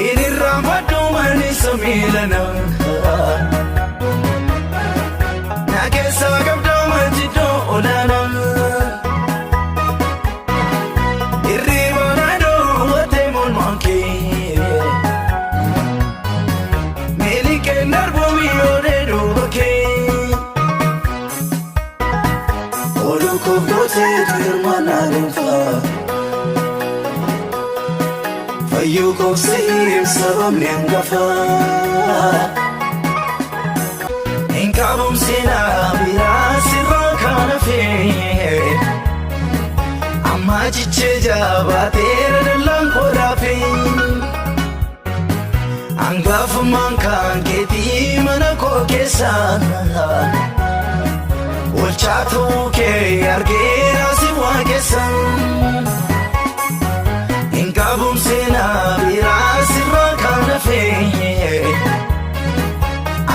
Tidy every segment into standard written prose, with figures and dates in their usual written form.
irraanfadhu mani samiilana na keessa qabdoo majiddoo olaana irriibana dhoowwatee mormaan kee meelii keen darbuu biyyoodhee duuba kee oduu koof gooteetu hirmaannaa dhuunfaa fayyuu koofsiif sababni hangafaa hin qabuumsinaa biraa sirraa kan hafee amma jichee jabaateera dallaan koodhaafee hangafummaan kan keetii mana koo keessaa olchaa ta'uu kee argeera si waaqessan hin qabuumsinaa biraa sirraa kan hafee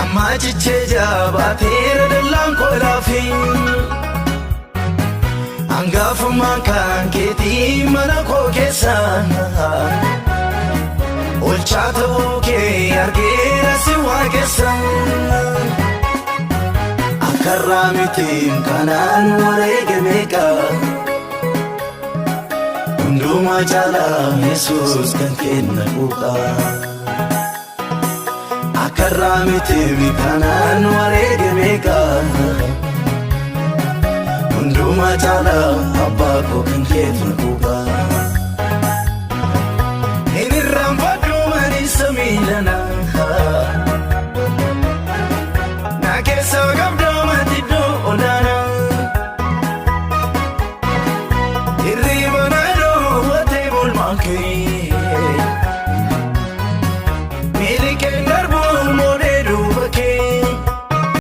amma jichee jabaateera dallaan koodhaafee hangafummaan kan keetii mana koo keessaa olchaa ta'uu kee argeera si waaqessan akkarraa mitiin kanaan wareegame qaba hundumaa caalaa Yesuus kan kenna quuqaa akkarraa mitiin kanaan wareegame qaba hundumaa caalaa abbaa koo kan kenna quuqaa